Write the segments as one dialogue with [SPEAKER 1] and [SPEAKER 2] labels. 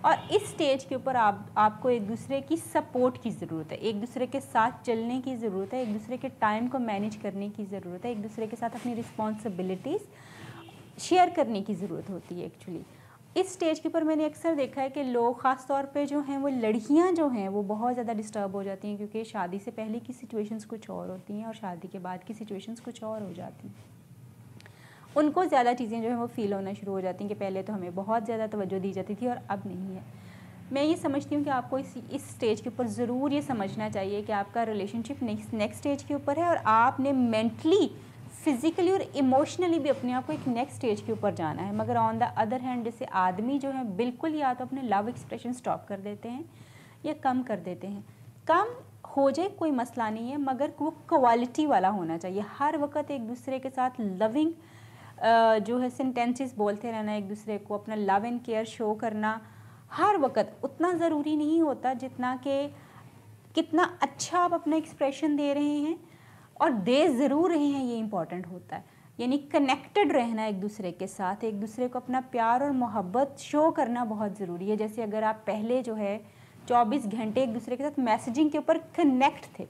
[SPEAKER 1] اور اس سٹیج کے اوپر آپ کو ایک دوسرے کی سپورٹ کی ضرورت ہے، ایک دوسرے کے ساتھ چلنے کی ضرورت ہے، ایک دوسرے کے ٹائم کو مینیج کرنے کی ضرورت ہے، ایک دوسرے کے ساتھ اپنی رسپانسبلٹیز شیئر کرنے کی ضرورت ہوتی ہے ایکچولی۔ اس سٹیج کے اوپر میں نے اکثر دیکھا ہے کہ لوگ خاص طور پہ جو ہیں وہ لڑکیاں جو ہیں وہ بہت زیادہ ڈسٹرب ہو جاتی ہیں، کیونکہ شادی سے پہلے کی سچویشنز کچھ اور ہوتی ہیں اور شادی کے بعد کی سچویشنز کچھ اور ہو جاتی ہیں۔ ان کو زیادہ چیزیں جو ہیں وہ فیل ہونا شروع ہو جاتی ہیں کہ پہلے تو ہمیں بہت زیادہ توجہ دی جاتی تھی اور اب نہیں ہے۔ میں یہ سمجھتی ہوں کہ آپ کو اس سٹیج کے اوپر ضرور یہ سمجھنا چاہیے کہ آپ کا ریلیشن شپ نیکسٹ سٹیج کے اوپر ہے، اور آپ نے مینٹلی، فزیکلی اور ایموشنلی بھی اپنے آپ کو ایک نیکسٹ سٹیج کے اوپر جانا ہے۔ مگر آن دا ادر ہینڈ جیسے آدمی جو ہیں بالکل یا تو اپنے لو ایکسپریشن سٹاپ کر دیتے ہیں یا کم کر دیتے ہیں۔ کم ہو جائے کوئی مسئلہ نہیں ہے، مگر وہ کوالٹی والا ہونا چاہیے۔ ہر وقت ایک دوسرے کے ساتھ لونگ جو ہے سینٹینسز بولتے رہنا، ایک دوسرے کو اپنا لو اینڈ کیئر شو کرنا ہر وقت اتنا ضروری نہیں ہوتا جتنا کہ کتنا اچھا آپ اپنا ایکسپریشن دے رہے ہیں، اور دے ضرور رہے ہیں، یہ امپورٹنٹ ہوتا ہے۔ یعنی کنیکٹڈ رہنا ایک دوسرے کے ساتھ، ایک دوسرے کو اپنا پیار اور محبت شو کرنا بہت ضروری ہے۔ جیسے اگر آپ پہلے جو ہے 24 گھنٹے ایک دوسرے کے ساتھ میسیجنگ کے اوپر کنیکٹ تھے،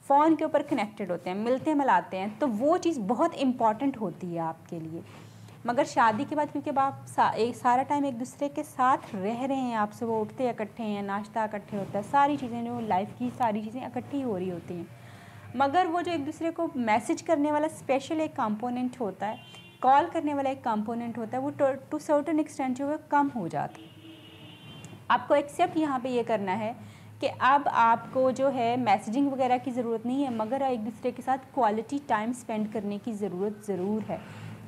[SPEAKER 1] فون کے اوپر کنیکٹڈ ہوتے ہیں، ملتے ملاتے ہیں، تو وہ چیز بہت امپورٹنٹ ہوتی ہے آپ کے لیے۔ مگر شادی کے بعد کیونکہ آپ سارا ٹائم ایک دوسرے کے ساتھ رہ رہے ہیں، آپ سے وہ اٹھتے اکٹھے ہیں، ناشتہ اکٹھے ہوتا ہے، ساری چیزیں جو لائف کی ساری چیزیں اکٹھی ہو رہی ہوتی ہیں، مگر وہ جو ایک دوسرے کو میسج کرنے والا اسپیشل ایک کمپوننٹ ہوتا ہے، کال کرنے والا ایک کمپوننٹ ہوتا ہے، وہ ٹو سرٹن ایکسٹینٹ جو ہے کم ہو جاتا ہے۔ آپ کو ایکسیپٹ یہاں پہ یہ کرنا ہے کہ اب آپ کو جو ہے میسیجنگ وغیرہ کی ضرورت نہیں ہے، مگر ایک دوسرے کے ساتھ کوالٹی ٹائم اسپینڈ کرنے کی ضرورت ضرور ہے۔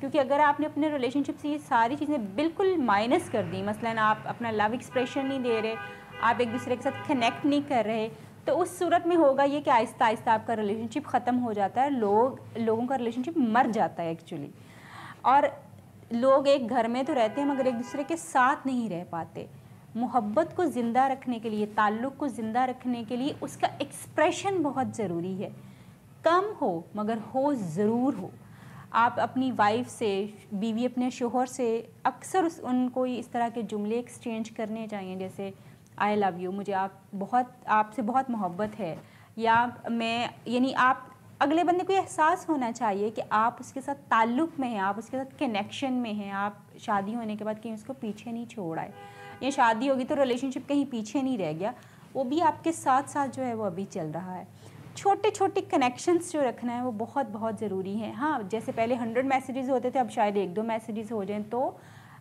[SPEAKER 1] کیونکہ اگر آپ نے اپنے ریلیشن شپ سے یہ ساری چیزیں بالکل مائنس کر دیں، مثلاً آپ اپنا لو ایکسپریشن نہیں دے رہے، آپ ایک دوسرے کے ساتھ کنیکٹ نہیں کر رہے، تو اس صورت میں ہوگا یہ کہ آہستہ آہستہ آپ کا ریلیشن شپ ختم ہو جاتا ہے، لوگوں کا ریلیشن شپ مر جاتا ہے ایکچولی۔ اور لوگ ایک گھر میں تو رہتے ہیں مگر ایک دوسرے کے ساتھ نہیں رہ پاتے۔ محبت کو زندہ رکھنے کے لیے، تعلق کو زندہ رکھنے کے لیے اس کا ایکسپریشن بہت ضروری ہے۔ کم ہو مگر ہو ضرور ہو۔ آپ اپنی وائف سے، بیوی اپنے شوہر سے اکثر ان کو اس طرح کے جملے ایکسچینج کرنے چاہیے، جیسے آئی لو یو، مجھے آپ سے بہت محبت ہے، یا یعنی آپ اگلے بندے کو احساس ہونا چاہیے کہ آپ اس کے ساتھ تعلق میں ہیں، آپ اس کے ساتھ کنیکشن میں ہیں، آپ شادی ہونے کے بعد کہیں اس کو پیچھے نہیں چھوڑ آئے، یا شادی ہوگی تو ریلیشن شپ کہیں پیچھے نہیں رہ گیا، وہ بھی آپ کے ساتھ ساتھ جو ہے وہ ابھی چل رہا ہے۔ چھوٹے چھوٹے کنیکشنز جو رکھنا ہے وہ بہت بہت ضروری ہیں۔ ہاں، جیسے پہلے 100 میسیجز ہوتے تھے، اب شاید 1-2 میسیجز ہو جائیں تو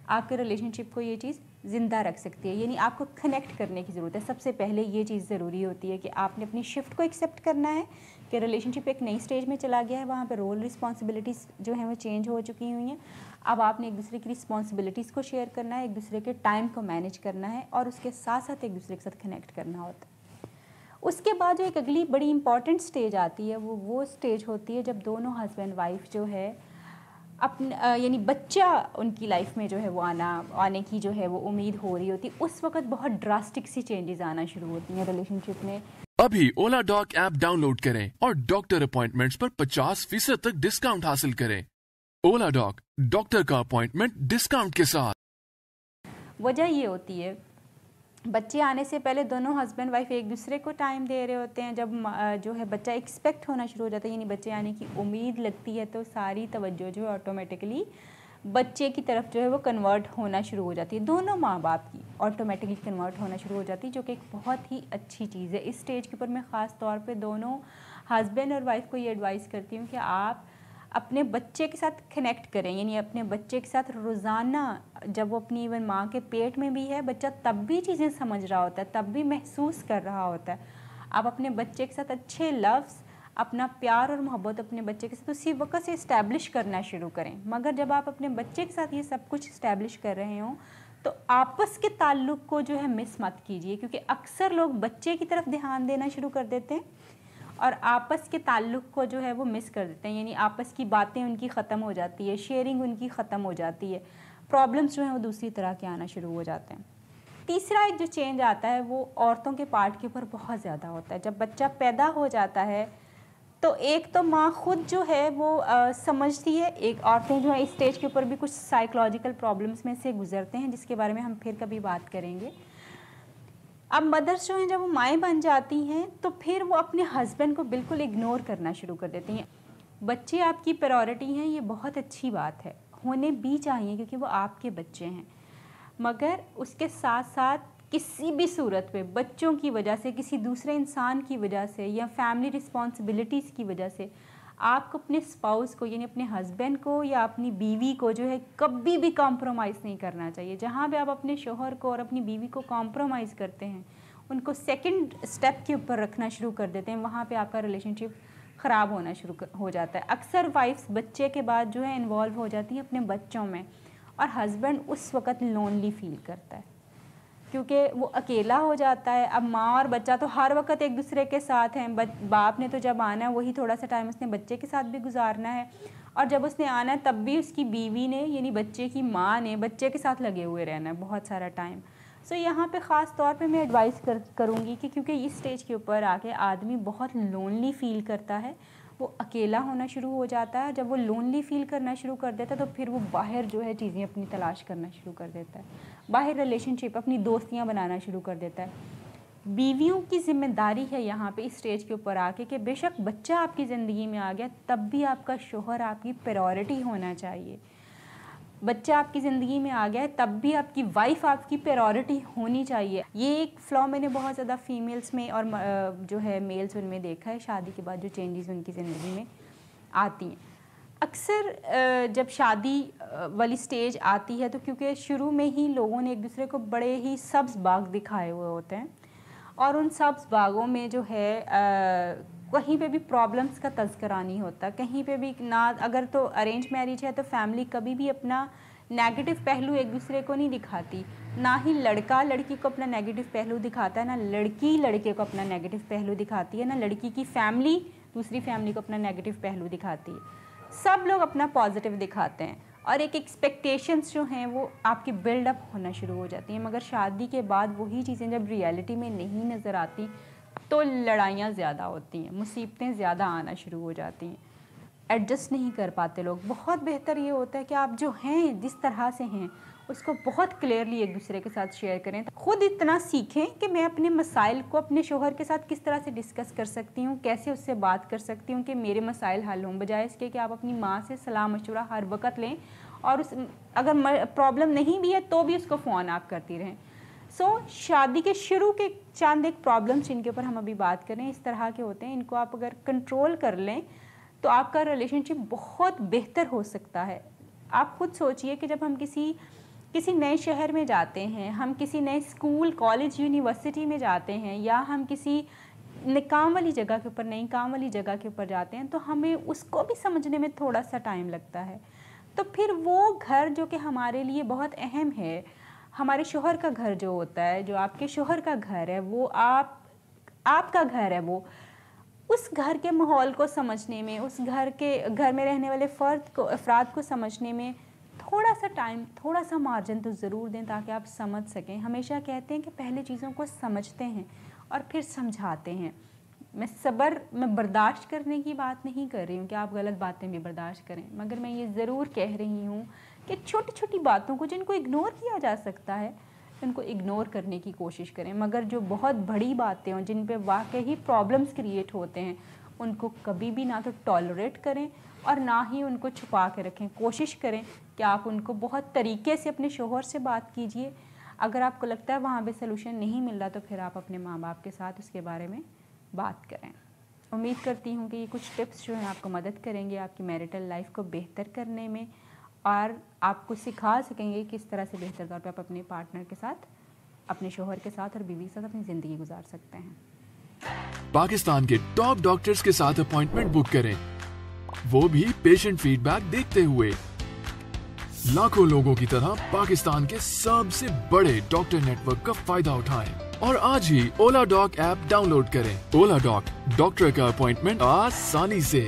[SPEAKER 1] آپ کے ریلیشن شپ کو یہ چیز زندہ رکھ سکتی ہے۔ یعنی آپ کو کنیکٹ کرنے کی ضرورت ہے۔ سب سے پہلے یہ چیز ضروری ہوتی ہے کہ آپ نے اپنی شفٹ کو ایکسیپٹ کرنا ہے کہ ریلیشن شپ ایک نئی سٹیج میں چلا گیا ہے، وہاں پہ رول رسپانسبلٹیز جو ہیں وہ چینج ہو چکی ہوئی ہیں۔ اب آپ نے ایک دوسرے کی رسپانسبلٹیز کو شیئر کرنا ہے، ایک دوسرے کے ٹائم کو مینیج کرنا ہے، اور اس کے ساتھ ساتھ ایک دوسرے کے ساتھ کنیکٹ کرنا ہوتا ہے۔ اس کے بعد جو ایک اگلی بڑی امپورٹنٹ سٹیج آتی ہے وہ سٹیج ہوتی ہے جب دونوں ہسبینڈ وائف جو ہے یعنی بچہ ان کی لائف میں جو ہے وہ آنے کی جو ہے وہ امید ہو رہی ہوتی ہے، اس وقت بہت ڈراسٹک سی چینجز آنا شروع ہوتی ہیں ریلیشن شپ میں۔
[SPEAKER 2] ابھی اولا ڈاک ایپ ڈاؤن لوڈ کریں اور ڈاکٹر اپوائنٹمنٹس پر 50% تک ڈسکاؤنٹ حاصل کریں۔ اولا ڈاک، ڈاکٹر کا اپوائنٹمنٹ ڈسکاؤنٹ کے ساتھ۔
[SPEAKER 1] وجہ یہ ہوتی ہے بچے آنے سے پہلے دونوں ہسبینڈ وائف ایک دوسرے کو ٹائم دے رہے ہوتے ہیں، جب جو ہے بچہ ایکسپیکٹ ہونا شروع ہو جاتا ہے، یعنی بچے آنے کی امید لگتی ہے، تو ساری توجہ جو ہے آٹومیٹکلی بچے کی طرف جو ہے وہ کنورٹ ہونا شروع ہو جاتی ہے، دونوں ماں باپ کی آٹومیٹکلی کنورٹ ہونا شروع ہو جاتی ہے، جو کہ ایک بہت ہی اچھی چیز ہے۔ اس سٹیج کے اوپر میں خاص طور پہ دونوں ہسبینڈ اور وائف کو یہ ایڈوائز کرتی ہوں کہ آپ اپنے بچے کے ساتھ کنیکٹ کریں، یعنی اپنے بچے کے ساتھ روزانہ، جب وہ اپنی ایون ماں کے پیٹ میں بھی ہے، بچہ تب بھی چیزیں سمجھ رہا ہوتا ہے، تب بھی محسوس کر رہا ہوتا ہے، آپ اپنے بچے کے ساتھ اچھے لفظ، اپنا پیار اور محبت اپنے بچے کے ساتھ اسی وقت سے اسٹیبلش کرنا شروع کریں۔ مگر جب آپ اپنے بچے کے ساتھ یہ سب کچھ اسٹیبلش کر رہے ہوں تو آپس کے تعلق کو جو ہے مس مت کیجیے، کیونکہ اکثر لوگ بچے کی طرف دھیان دینا شروع کر دیتے ہیں اور آپس کے تعلق کو جو ہے وہ مس کر دیتے ہیں، یعنی آپس کی باتیں ان کی ختم ہو جاتی ہے، شیئرنگ ان کی ختم ہو جاتی ہے، پرابلمس جو ہیں وہ دوسری طرح کے آنا شروع ہو جاتے ہیں۔ تیسرا ایک جو چینج آتا ہے وہ عورتوں کے پارٹ کے اوپر بہت زیادہ ہوتا ہے۔ جب بچہ پیدا ہو جاتا ہے تو ایک تو ماں خود جو ہے وہ سمجھتی ہے، ایک عورتیں جو ہیں اس سٹیج کے اوپر بھی کچھ سائیکولوجیکل پرابلمس میں سے گزرتے ہیں جس کے بارے میں ہم پھر کبھی بات کریں گے. اب مدرس جو ہیں جب وہ مائیں بن جاتی ہیں تو پھر وہ اپنے ہسبینڈ کو بالکل اگنور کرنا شروع کر دیتی ہیں. بچے آپ کی پرائورٹی ہیں، یہ بہت اچھی بات ہے، ہونے بھی چاہیے کیونکہ وہ آپ کے بچے ہیں، مگر اس کے ساتھ ساتھ کسی بھی صورت پہ بچوں کی وجہ سے، کسی دوسرے انسان کی وجہ سے یا فیملی رسپانسبلٹیز کی وجہ سے آپ کو اپنے اسپاؤس کو یعنی اپنے ہسبینڈ کو یا اپنی بیوی کو جو ہے کبھی بھی کمپرومائز نہیں کرنا چاہیے. جہاں پہ آپ اپنے شوہر کو اور اپنی بیوی کو کمپرومائز کرتے ہیں، ان کو سیکنڈ سٹیپ کے اوپر رکھنا شروع کر دیتے ہیں، وہاں پہ آپ کا ریلیشن شپ خراب ہونا شروع ہو جاتا ہے. اکثر وائفس بچے کے بعد جو ہے انوالو ہو جاتی ہیں اپنے بچوں میں، اور ہسبینڈ اس وقت لونلی فیل کرتا ہے کیونکہ وہ اکیلا ہو جاتا ہے. اب ماں اور بچہ تو ہر وقت ایک دوسرے کے ساتھ ہیں، باپ نے تو جب آنا ہے وہی تھوڑا سا ٹائم اس نے بچے کے ساتھ بھی گزارنا ہے، اور جب اس نے آنا ہے تب بھی اس کی بیوی نے یعنی بچے کی ماں نے بچے کے ساتھ لگے ہوئے رہنا ہے بہت سارا ٹائم. سو یہاں پہ خاص طور پہ میں ایڈوائز کروں گی کہ کیونکہ اس سٹیج کے اوپر آ کے آدمی بہت لونلی فیل کرتا ہے، وہ اکیلا ہونا شروع ہو جاتا ہے. جب وہ لونلی فیل کرنا شروع کر دیتا ہے تو پھر وہ باہر جو ہے چیزیں اپنی تلاش کرنا شروع کر دیتا ہے، باہر ریلیشن شپ اپنی دوستیاں بنانا شروع کر دیتا ہے. بیویوں کی ذمہ داری ہے یہاں پہ اس سٹیج کے اوپر آ کے کہ بے شک بچہ آپ کی زندگی میں آ گیا تب بھی آپ کا شوہر آپ کی پرائورٹی ہونا چاہیے. بچہ آپ کی زندگی میں آ گیا ہے تب بھی آپ کی وائف آپ کی پرائورٹی ہونی چاہیے. یہ ایک فلا میں نے بہت زیادہ فیمیلز میں اور جو ہے میلز ان میں دیکھا ہے، شادی کے بعد جو چینجز ان کی زندگی میں آتی ہیں. اکثر جب شادی والی سٹیج آتی ہے تو کیونکہ شروع میں ہی لوگوں نے ایک دوسرے کو بڑے ہی سبز باغ دکھائے ہوئے ہوتے ہیں، اور ان سبز باغوں میں جو ہے کہیں پہ بھی پرابلمس کا تذکرہ نہیں ہوتا، کہیں پہ بھی نہ. اگر تو ارینج میرج ہے تو فیملی کبھی بھی اپنا نیگیٹو پہلو ایک دوسرے کو نہیں دکھاتی، نہ ہی لڑکا لڑکی کو اپنا نیگیٹو پہلو دکھاتا ہے، نہ لڑکی لڑکے کو اپنا نیگیٹو پہلو دکھاتی ہے، نہ لڑکی کی فیملی دوسری فیملی کو اپنا نیگیٹو پہلو دکھاتی ہے. سب لوگ اپنا پازیٹیو دکھاتے ہیں اور ایک ایکسپیکٹیشنز جو ہیں وہ آپ کی بلڈ اپ ہونا شروع ہو جاتی ہیں. مگر شادی کے بعد وہی چیزیں جب ریئلٹی میں نہیں نظر آتی تو لڑائیاں زیادہ ہوتی ہیں، مصیبتیں زیادہ آنا شروع ہو جاتی ہیں، ایڈجسٹ نہیں کر پاتے لوگ. بہت بہتر یہ ہوتا ہے کہ آپ جو ہیں جس طرح سے ہیں اس کو بہت کلیئرلی ایک دوسرے کے ساتھ شیئر کریں. خود اتنا سیکھیں کہ میں اپنے مسائل کو اپنے شوہر کے ساتھ کس طرح سے ڈسکس کر سکتی ہوں، کیسے اس سے بات کر سکتی ہوں کہ میرے مسائل حل ہوں، بجائے اس کے کہ آپ اپنی ماں سے صلاح مشورہ ہر وقت لیں اور اگر پرابلم نہیں بھی ہے تو بھی اس کو فون آپ کرتی رہیں. شادی کے شروع کے چند ایک پرابلمس جن کے اوپر ہم ابھی بات کریں اس طرح کے ہوتے ہیں، ان کو آپ اگر کنٹرول کر لیں تو آپ کا ریلیشن شپ بہت بہتر ہو سکتا ہے. آپ خود سوچئے کہ جب ہم کسی نئے شہر میں جاتے ہیں، ہم کسی نئے اسکول کالج یونیورسٹی میں جاتے ہیں، یا ہم کسی کام والی جگہ کے اوپر نئی کام والی جگہ کے اوپر جاتے ہیں تو ہمیں اس کو بھی سمجھنے میں تھوڑا سا ٹائم لگتا ہے. تو پھر وہ گھر جو کہ ہمارے لیے بہت اہم ہے، ہمارے شوہر کا گھر جو ہوتا ہے، جو آپ کے شوہر کا گھر ہے، وہ آپ کا گھر ہے، وہ اس گھر کے ماحول کو سمجھنے میں، اس گھر میں رہنے والے افراد کو سمجھنے میں تھوڑا سا ٹائم، تھوڑا سا مارجن تو ضرور دیں تاکہ آپ سمجھ سکیں. ہمیشہ کہتے ہیں کہ پہلے چیزوں کو سمجھتے ہیں اور پھر سمجھاتے ہیں. میں برداشت کرنے کی بات نہیں کر رہی ہوں کہ آپ غلط باتیں بھی برداشت کریں، مگر میں یہ ضرور کہہ رہی ہوں کہ چھوٹی چھوٹی باتوں کو جن کو اگنور کیا جا سکتا ہے ان کو اگنور کرنے کی کوشش کریں، مگر جو بہت بڑی باتیں ہوں جن پہ واقعی پرابلمس کریٹ ہوتے ہیں ان کو کبھی بھی نہ تو ٹالریٹ کریں اور نہ ہی ان کو چھپا کے رکھیں. کوشش کریں کہ آپ ان کو بہت طریقے سے اپنے شوہر سے بات کیجئے. اگر آپ کو لگتا ہے وہاں پہ سلوشن نہیں مل رہا تو پھر آپ اپنے ماں باپ کے ساتھ اس کے بارے میں بات کریں. امید کرتی ہوں کہ یہ کچھ ٹپس جو ہیں آپ کو مدد کریں گے آپ کی میریٹل لائف کو بہتر کرنے میں، اور آپ کو سکھا سکیں گے کس طرح سے بہتر طور پہ آپ اپنے پارٹنر کے ساتھ، اپنے شوہر کے ساتھ اور بیوی کے ساتھ اپنی زندگی گزار سکتے ہیں.
[SPEAKER 2] پاکستان کے ٹاپ ڈاکٹرز کے ساتھ اپوائنٹمنٹ بک کریں، وہ بھی پیشنٹ فیڈ بیک دیکھتے ہوئے. لاکھوں لوگوں کی طرح پاکستان کے سب سے بڑے ڈاکٹر نیٹ ورک کا فائدہ اٹھائیں اور آج ہی اولا ڈاک ایپ ڈاؤن لوڈ کریں. اولا ڈاک، ڈاکٹر کا اپوائنٹمنٹ آسانی سے.